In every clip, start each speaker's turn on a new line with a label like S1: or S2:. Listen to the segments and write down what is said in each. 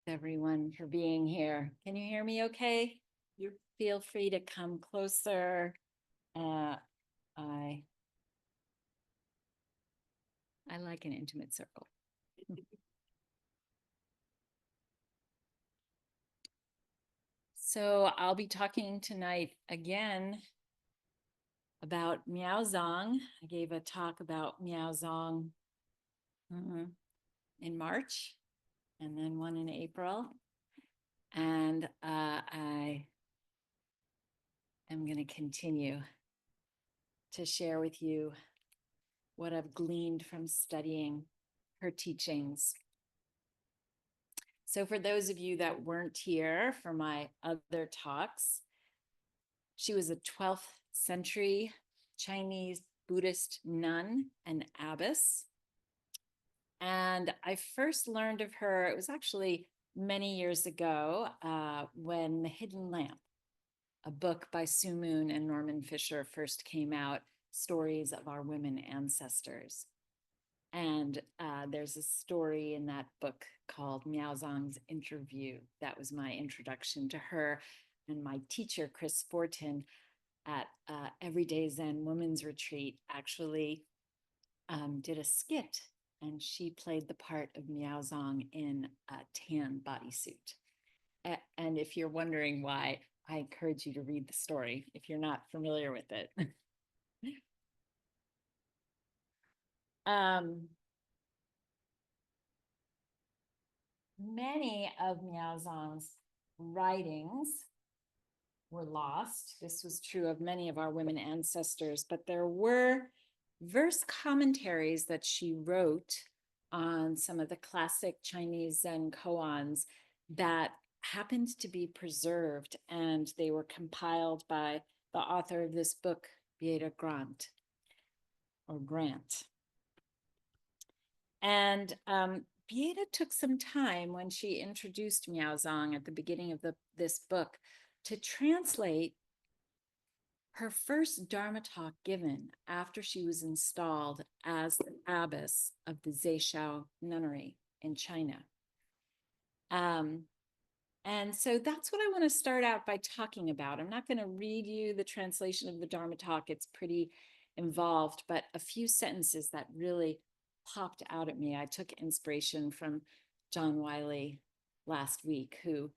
S1: Everyone for being here. Can you hear me okay? You feel free to come closer. I like an intimate circle. So I'll be talking tonight again about Miaozhong. I gave a talk about Miaozhong in March and then one in April. And I am going to continue to share with you what I've gleaned from studying her teachings. So for those of you that weren't here for my other talks, she was a 12th century Chinese Buddhist nun and abbess. And I first learned of her, it was actually many years ago, when The Hidden Lamp, a book by Sue Moon and Norman Fisher, first came out, Stories of Our Women Ancestors. And there's a story in that book called Miaozhong's Interview. That was my introduction to her. And my teacher, Chris Fortin, at Everyday Zen Women's Retreat, actually did a skit. And she played the part of Miaozhong in a tan bodysuit. And if you're wondering why, I encourage you to read the story if you're not familiar with it. Many of Miaozhong's writings were lost. This was true of many of our women ancestors, but there were verse commentaries that she wrote on some of the classic Chinese Zen koans that happened to be preserved, and they were compiled by the author of this book, Beata Grant, or Grant. And Beata took some time when she introduced Miaozhong at the beginning of this book to translate her first Dharma talk given after she was installed as the abbess of the Zeshou Nunnery in China. And so that's what I want to start out by talking about. I'm not going to read you the translation of the Dharma talk. It's pretty involved, but a few sentences that really popped out at me. I took inspiration from John Wiley last week, who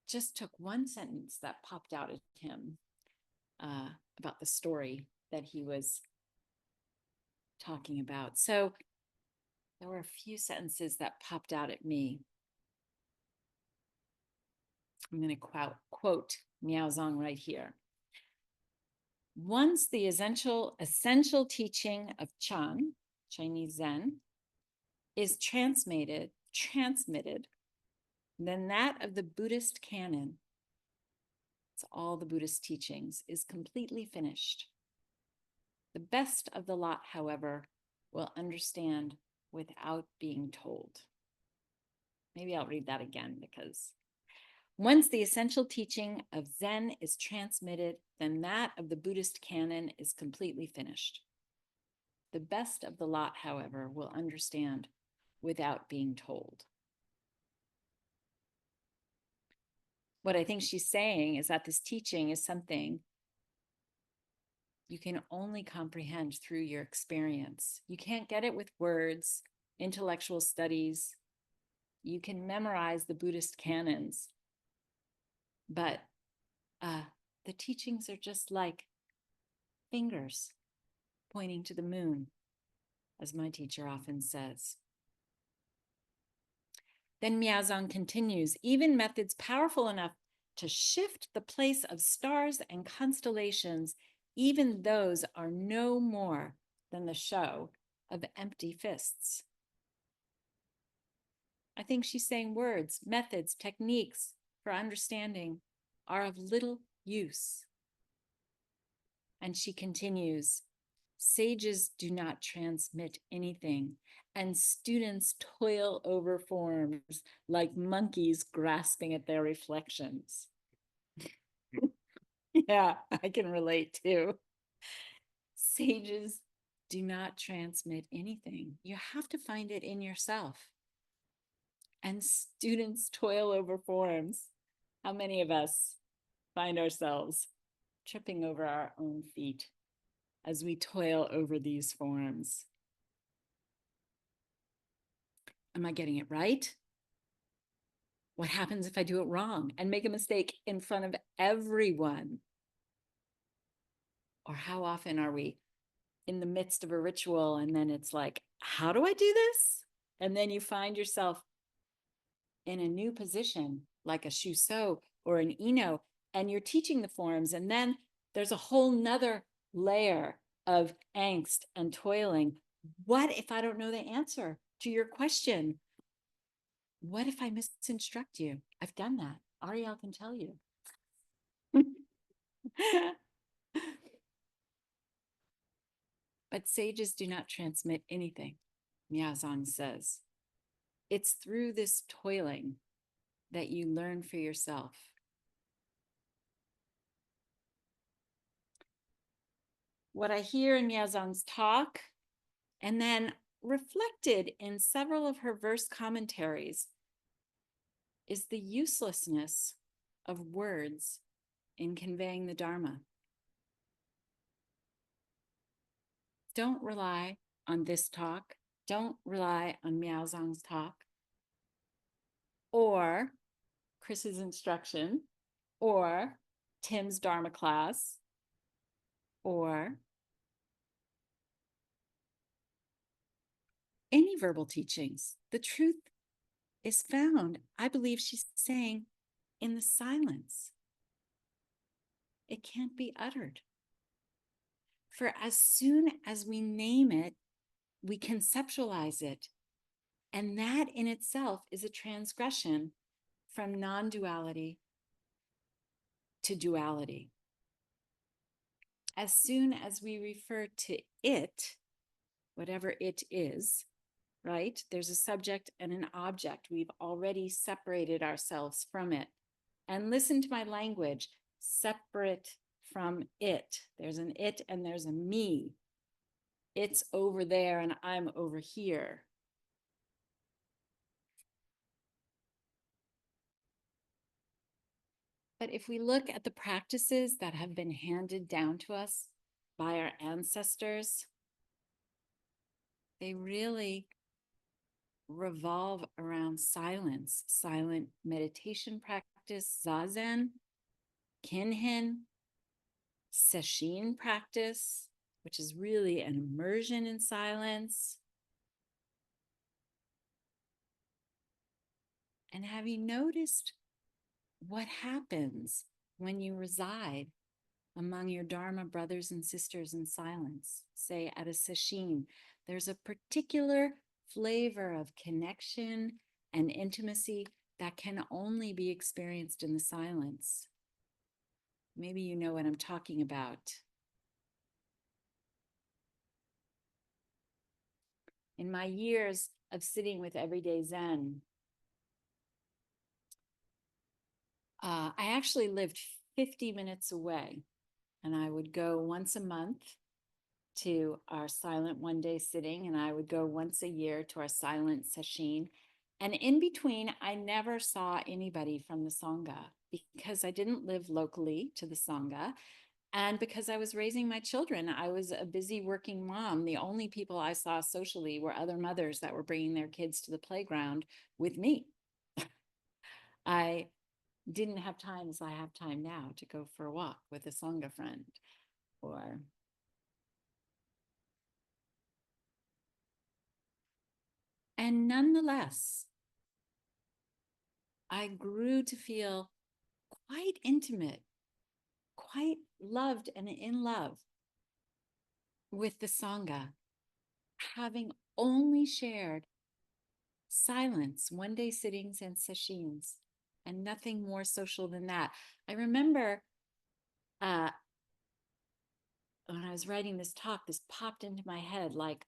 S1: just took one sentence that popped out at him about the story that he was talking about. So there were a few sentences that popped out at me. I'm going to quote Miaozhong right here. Once the essential teaching of Chan, Chinese Zen, is transmitted, then that of the Buddhist canon, it's all the Buddhist teachings, is completely finished. The best of the lot, however, will understand without being told. Maybe I'll read that again, because once the essential teaching of Zen is transmitted, then that of the Buddhist canon is completely finished. The best of the lot, however, will understand without being told. What I think she's saying is that this teaching is something you can only comprehend through your experience. You can't get it with words, intellectual studies. You can memorize the Buddhist canons, but the teachings are just like fingers pointing to the moon, as my teacher often says. Then Miaozhong continues, even methods powerful enough to shift the place of stars and constellations, even those are no more than the show of empty fists. I think she's saying words, methods, techniques for understanding are of little use. And she continues, sages do not transmit anything, and students toil over forms like monkeys grasping at their reflections. Yeah, I can relate too. Sages do not transmit anything. You have to find it in yourself. and students toil over forms. How many of us find ourselves tripping over our own feet as we toil over these forms? Am I getting it right? What happens if I do it wrong and make a mistake in front of everyone? Or how often are we in the midst of a ritual and then it's like, how do I do this? And then you find yourself in a new position, like a Shusou or an Ino, and you're teaching the forms. And then there's a whole nother layer of angst and toiling. What if I don't know the answer to your question? What if I misinstruct you? I've done that. Ariel can tell you. But sages do not transmit anything, Miaozhong says. It's through this toiling that you learn for yourself. What I hear in Miaozhong's talk, and then reflected in several of her verse commentaries, is the uselessness of words in conveying the Dharma. Don't rely on this talk. Don't rely on Miaozhong's talk or Chris's instruction or Tim's Dharma class or any verbal teachings. The truth is found, I believe she's saying, in the silence. It can't be uttered. For as soon as we name it, we conceptualize it. And that in itself is a transgression from non-duality to duality. As soon as we refer to it, whatever it is, right? There's a subject and an object. We've already separated ourselves from it. And listen to my language, separate from it. There's an it and there's a me. It's over there and I'm over here. But if we look at the practices that have been handed down to us by our ancestors, they really revolve around silence, silent meditation practice, zazen, kinhin, sesshin practice, which is really an immersion in silence. And have you noticed what happens when you reside among your Dharma brothers and sisters in silence? Say at a sesshin, there's a particular flavor of connection and intimacy that can only be experienced in the silence. Maybe you know what I'm talking about. In my years of sitting with Everyday Zen, I actually lived 50 minutes away, and I would go once a month to our silent one-day sitting, and I would go once a year to our silent sesshin. And in between, I never saw anybody from the Sangha because I didn't live locally to the Sangha. And because I was raising my children, I was a busy working mom. The only people I saw socially were other mothers that were bringing their kids to the playground with me. I didn't have time as I have time now to go for a walk with a Sangha friend or and nonetheless, I grew to feel quite intimate, quite loved and in love with the Sangha, having only shared silence, one-day sittings and sesshins, and nothing more social than that. I remember when I was writing this talk, this popped into my head like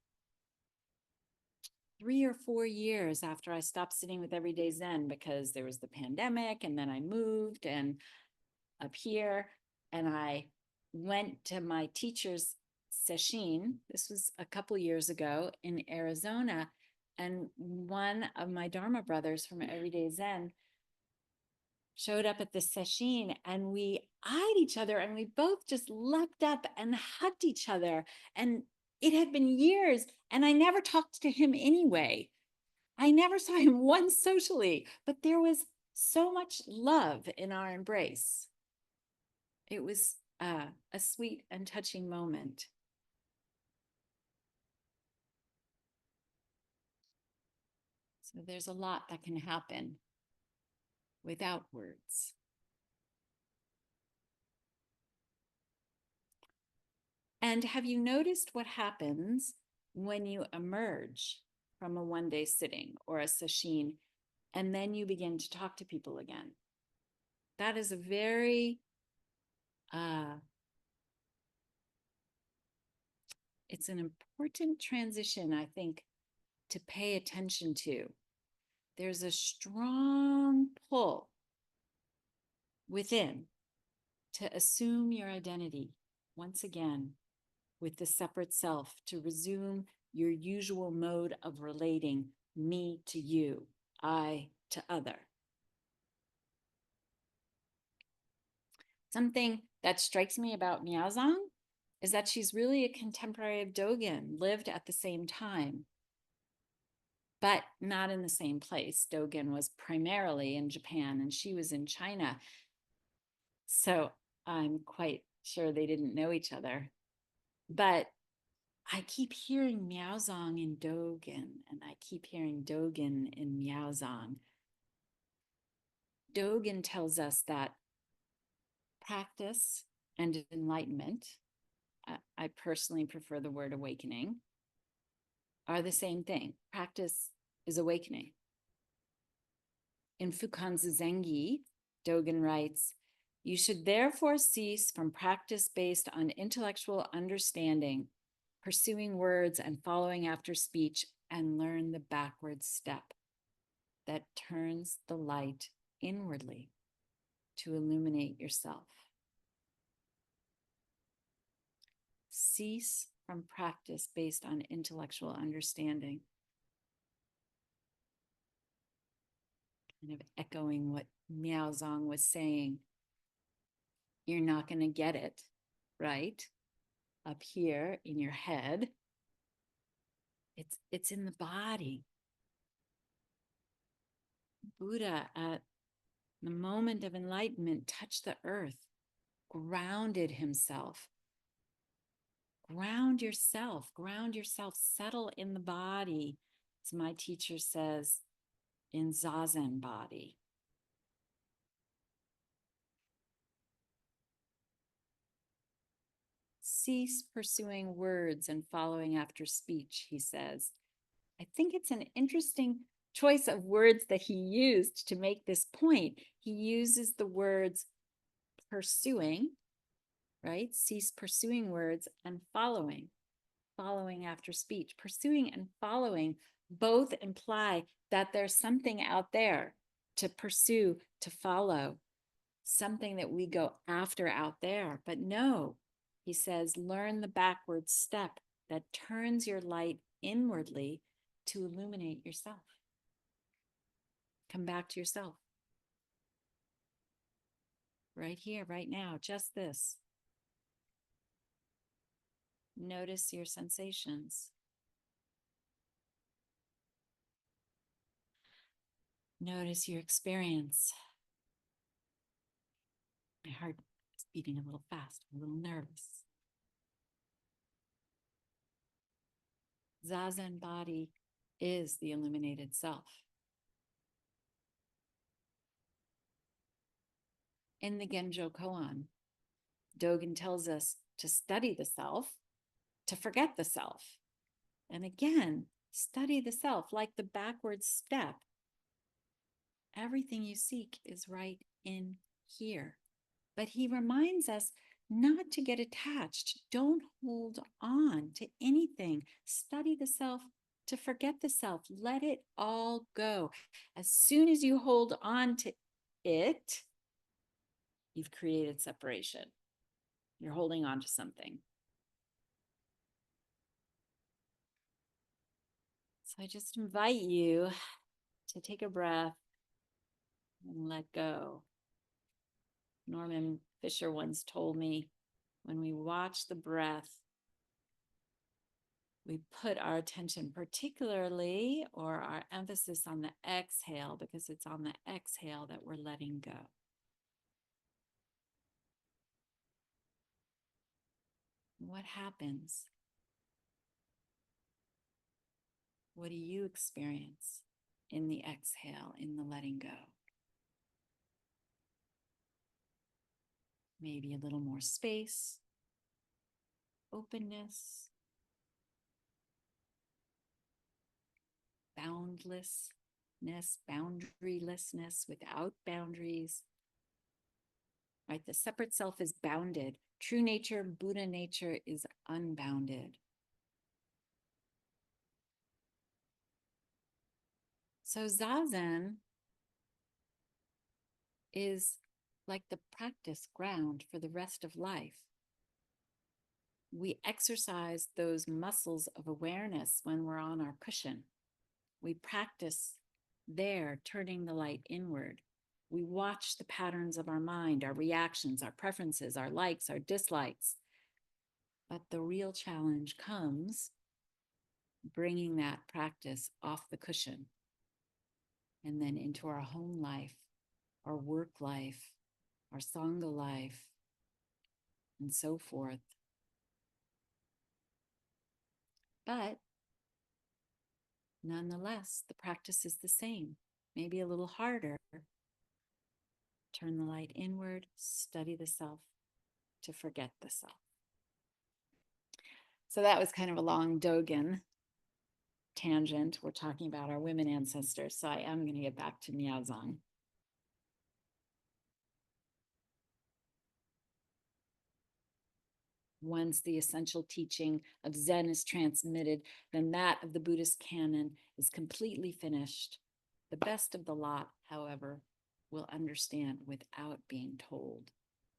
S1: 3 or 4 years after I stopped sitting with Everyday Zen because there was the pandemic and then I moved and up here and I went to my teacher's sesshin. This was a couple years ago in Arizona. And one of my Dharma brothers from Everyday Zen showed up at the session, and we eyed each other, and we both just leapt up and hugged each other. And it had been years, and I never talked to him anyway. I never saw him once socially, but there was so much love in our embrace. It was a sweet and touching moment. So there's a lot that can happen without words. And have you noticed what happens when you emerge from a one-day sitting or a sesshin, and then you begin to talk to people again? That is a very, it's an important transition, I think, to pay attention to. There's a strong pull within to assume your identity once again with the separate self, to resume your usual mode of relating, me to you, I to other. Something that strikes me about Miaozhong is that she's really a contemporary of Dogen, lived at the same time, but not in the same place. Dogen was primarily in Japan and she was in China. So I'm quite sure they didn't know each other. But I keep hearing Miaozhong in Dogen, and I keep hearing Dogen in Miaozhong. Dogen tells us that practice and enlightenment, I personally prefer the word awakening, are the same thing. Practice is awakening. In Fukan's Zengi, Dogen writes, "You should therefore cease from practice based on intellectual understanding, pursuing words and following after speech, and learn the backward step that turns the light inwardly to illuminate yourself." Cease from practice based on intellectual understanding. Kind of echoing what Miaozhong was saying. You're not going to get it, right? Up here in your head. It's in the body. Buddha, at the moment of enlightenment, touched the earth, grounded himself. Ground yourself, settle in the body, as my teacher says, in Zazen body. Cease pursuing words and following after speech, he says. I think it's an interesting choice of words that he used to make this point. He uses the words pursuing, right? Cease pursuing words, and following after speech. Pursuing and following both imply that there's something out there to pursue, to follow, something that we go after out there. But no, he says, learn the backward step that turns your light inwardly to illuminate yourself. Come back to yourself. Right here, right now, just this. Notice your sensations. Notice your experience. My heart is beating a little fast, I'm a little nervous. Zazen body is the illuminated self. In the Genjo Koan, Dogen tells us to study the self, to forget the self. And again, study the self like the backward step. Everything you seek is right in here. But he reminds us not to get attached. Don't hold on to anything. Study the self to forget the self. Let it all go. As soon as you hold on to it, you've created separation. You're holding on to something. So I just invite you to take a breath and let go. Norman Fisher once told me, when we watch the breath, we put our attention particularly, or our emphasis, on the exhale, because it's on the exhale that we're letting go. What happens? What do you experience in the exhale, in the letting go? Maybe a little more space, openness, boundlessness, boundarylessness, without boundaries. Right? The separate self is bounded. True nature, Buddha nature, is unbounded. So Zazen is like the practice ground for the rest of life. We exercise those muscles of awareness when we're on our cushion. We practice there, turning the light inward. We watch the patterns of our mind, our reactions, our preferences, our likes, our dislikes. But the real challenge comes bringing that practice off the cushion and then into our home life, our work life, our Sangha life, and so forth. But nonetheless, the practice is the same, maybe a little harder. Turn the light inward, study the self to forget the self. So that was kind of a long Dogen tangent. We're talking about our women ancestors, so I am going to get back to Miaozhong. Once the essential teaching of Zen is transmitted, then that of the Buddhist canon is completely finished. The best of the lot, however, will understand without being told.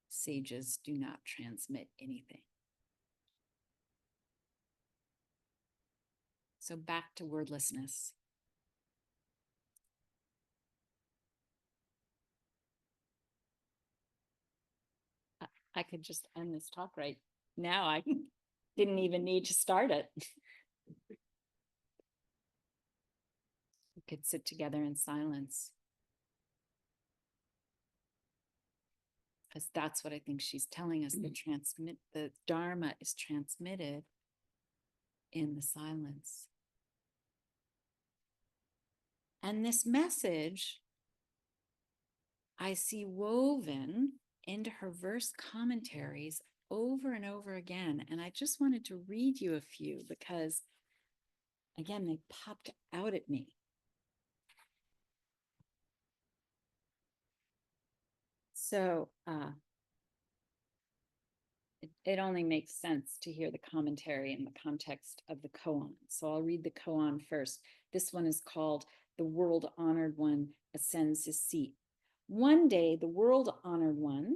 S1: Sages do not transmit anything. So back to wordlessness. I could just end this talk right now. I didn't even need to start it. We could sit together in silence. Because that's what I think she's telling us. The Dharma is transmitted in the silence. And this message I see woven into her verse commentaries over and over again. And I just wanted to read you a few because, again, they popped out at me. So it only makes sense to hear the commentary in the context of the koan. So I'll read the koan first. This one is called "The World Honored One Ascends His Seat." One day, the world honored one,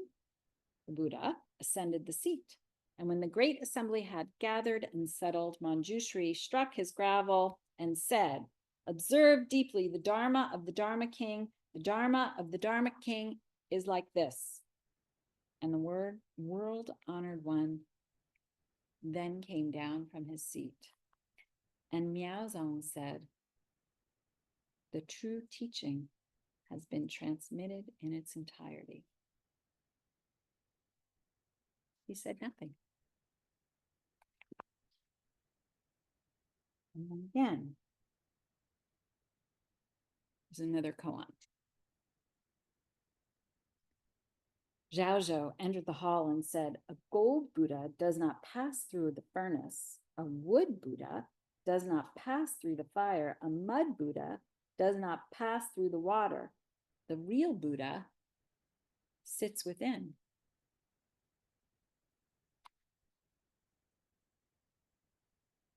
S1: the Buddha, ascended the seat. And when the great assembly had gathered and settled, Manjushri struck his gavel and said, "Observe deeply the Dharma of the Dharma King. The Dharma of the Dharma King is like this." And the world honored one then came down from his seat. And Miaozhong said, "The true teaching has been transmitted in its entirety." He said nothing. And then again, there's another koan. Zeshou entered the hall and said, "A gold Buddha does not pass through the furnace. A wood Buddha does not pass through the fire. A mud Buddha does not pass through the water. The real Buddha sits within."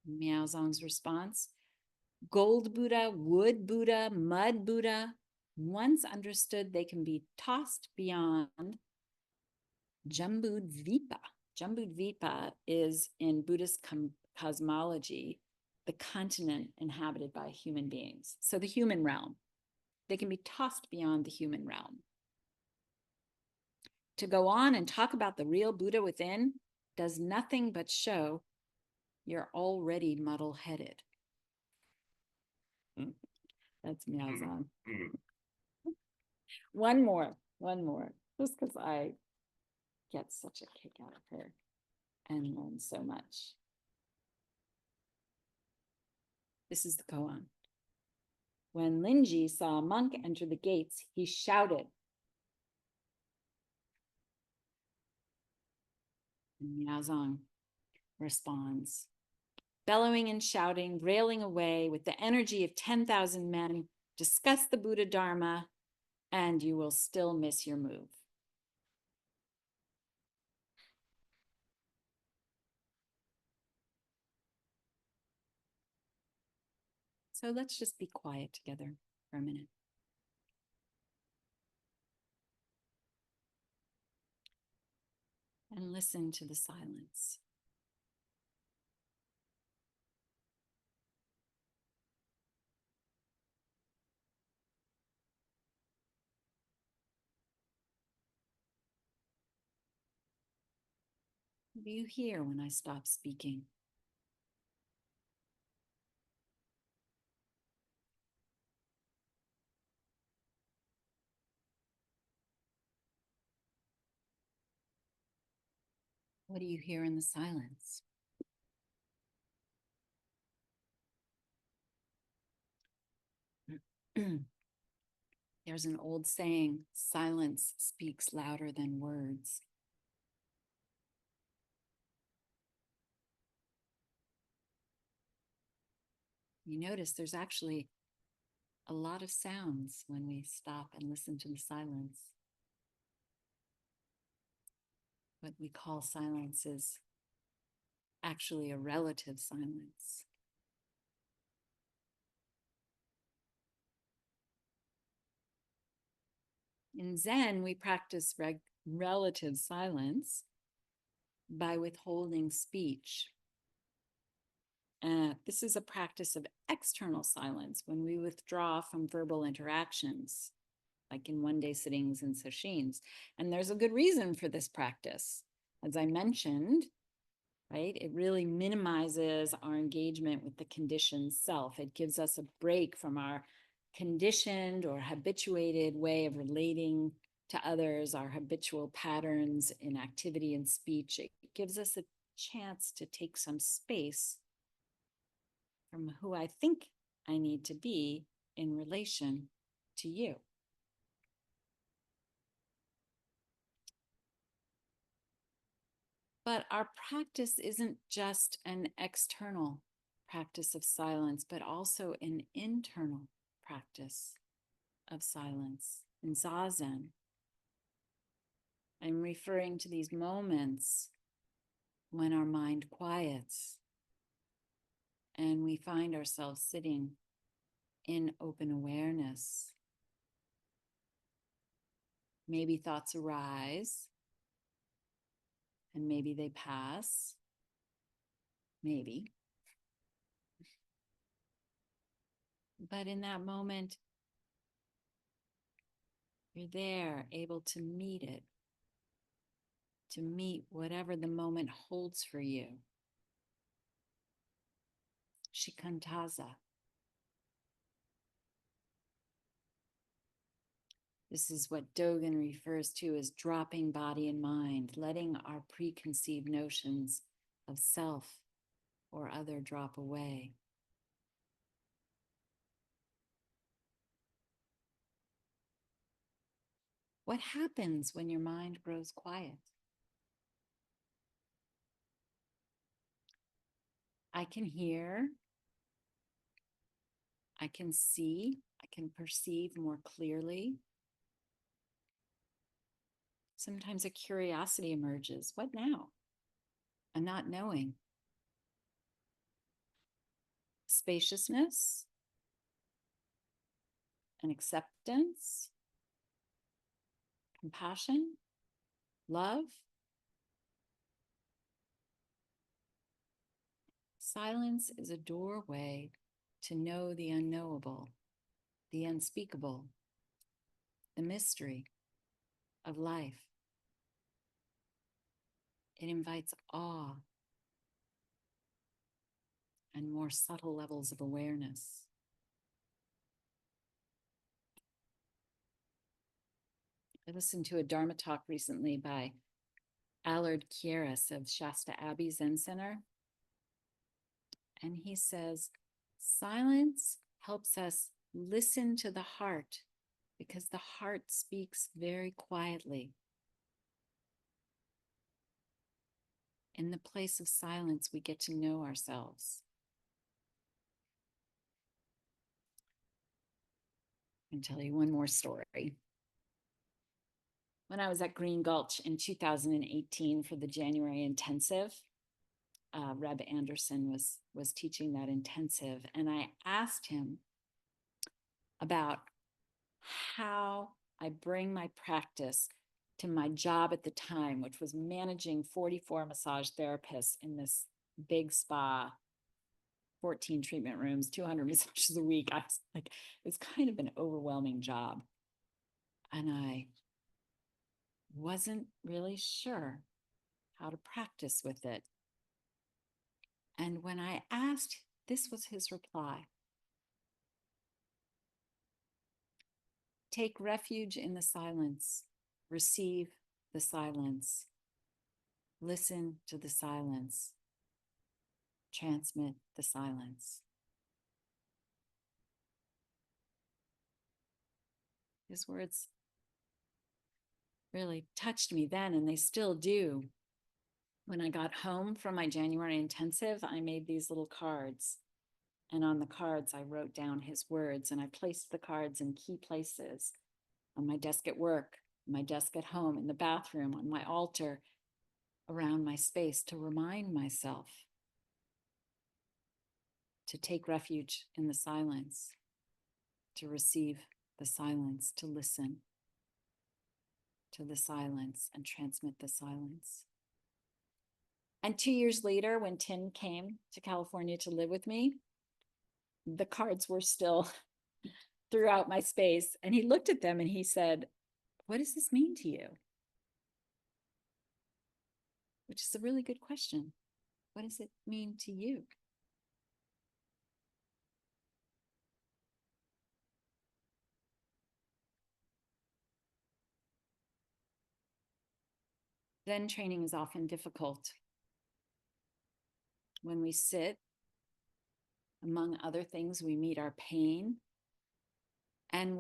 S1: Miaozhong's response: "Gold Buddha, wood Buddha, mud Buddha, once understood, they can be tossed beyond Jambudvipa." Jambudvipa is, in Buddhist cosmology, the continent inhabited by human beings. So the human realm. They can be tossed beyond the human realm. To go on and talk about the real Buddha within does nothing but show you're already muddle-headed. That's Miaozhong. One more, just because I get such a kick out of her and learn so much. This is the koan. When Linji saw a monk enter the gates, he shouted. And Miaozhong responds, bellowing and shouting, railing away with the energy of 10,000 men, discuss the Buddha Dharma, and you will still miss your move. So let's just be quiet together for a minute. And listen to the silence. What do you hear when I stop speaking? What do you hear in the silence? There's an old saying, silence speaks louder than words. You notice there's actually a lot of sounds when we stop and listen to the silence. What we call silence is actually a relative silence. In Zen, we practice relative silence by withholding speech. This is a practice of external silence when we withdraw from verbal interactions, like in one-day sittings and sesshin. And there's a good reason for this practice. As I mentioned, right, it really minimizes our engagement with the conditioned self. It gives us a break from our conditioned or habituated way of relating to others, our habitual patterns in activity and speech. It gives us a chance to take some space from who I think I need to be in relation to you. But our practice isn't just an external practice of silence, but also an internal practice of silence. In Zazen, I'm referring to these moments when our mind quiets and we find ourselves sitting in open awareness. Maybe thoughts arise and maybe they pass, maybe. But in that moment, you're there, able to meet it, to meet whatever the moment holds for you. Shikantaza. This is what Dogen refers to as dropping body and mind, letting our preconceived notions of self or other drop away. What happens when your mind grows quiet? I can hear, I can see, I can perceive more clearly. Sometimes a curiosity emerges. What now? A not knowing. Spaciousness, an acceptance, compassion, love. Silence is a doorway to know the unknowable, the unspeakable, the mystery of life. It invites awe and more subtle levels of awareness. I listened to a Dharma talk recently by Allard Kieras of Shasta Abbey Zen Center. And he says, silence helps us listen to the heart because the heart speaks very quietly. In the place of silence, we get to know ourselves. I can tell you one more story. When I was at Green Gulch in 2018 for the January intensive, Reb Anderson was teaching that intensive, and I asked him about how I bring my practice to my job at the time, which was managing 44 massage therapists in this big spa, 14 treatment rooms, 200 massages a week. I was like, it was kind of an overwhelming job. And I wasn't really sure how to practice with it. And when I asked, this was his reply. Take refuge in the silence, receive the silence, listen to the silence, transmit the silence. His words really touched me then, and they still do. When I got home from my January intensive, I made these little cards. And on the cards, I wrote down his words, and I placed the cards in key places on my desk at work, my desk at home, in the bathroom, on my altar, around my space to remind myself to take refuge in the silence, to receive the silence, to listen to the silence and transmit the silence. And 2 years later, when Tim came to California to live with me, the cards were still throughout my space. And he looked at them and he said, what does this mean to you? Which is a really good question. What does it mean to you? Zen training is often difficult. When we sit, among other things, we meet our pain, and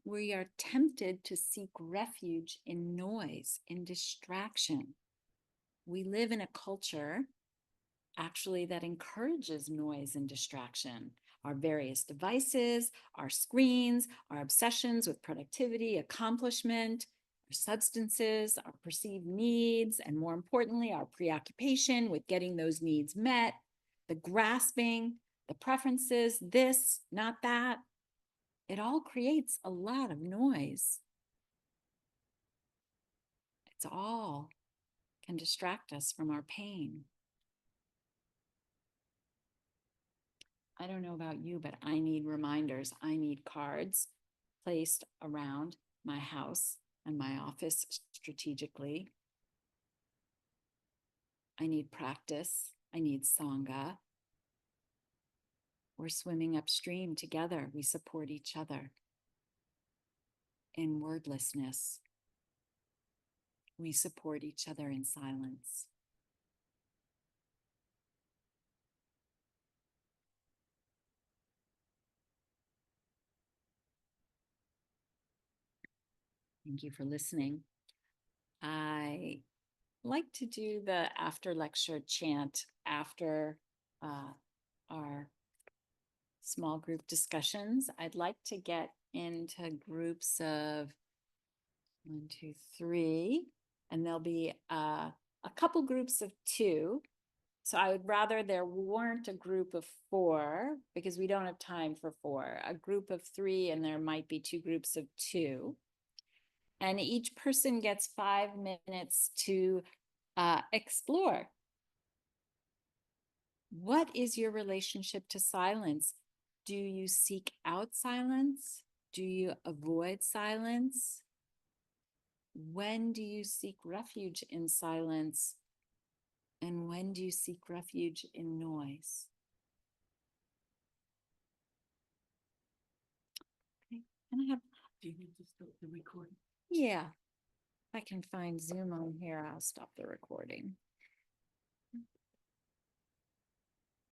S1: we are tempted to seek refuge in noise, in distraction. We live in a culture, actually, that encourages noise and distraction. Our various devices, our screens, our obsessions with productivity, accomplishment, our substances, our perceived needs, and more importantly, our preoccupation with getting those needs met, the grasping, the preferences, this, not that. It all creates a lot of noise. It's all can distract us from our pain. I don't know about you, but I need reminders. I need cards placed around my house and my office strategically. I need practice. I need Sangha. We're swimming upstream together. We support each other. In wordlessness, we support each other in silence. Thank you for listening. I like to do the after lecture chant after our small group discussions. I'd like to get into groups of 1, 2, 3, and there'll be a couple groups of 2. So I would rather there weren't a group of 4 because we don't have time for 4. A group of 3, and there might be 2 groups of 2. And each person gets 5 minutes to explore. What is your relationship to silence? Do you seek out silence? Do you avoid silence? When do you seek refuge in silence? And when do you seek refuge in noise? Okay. And I have. Do you need to stop the recording? Yeah. If I can find Zoom on here, I'll stop the recording.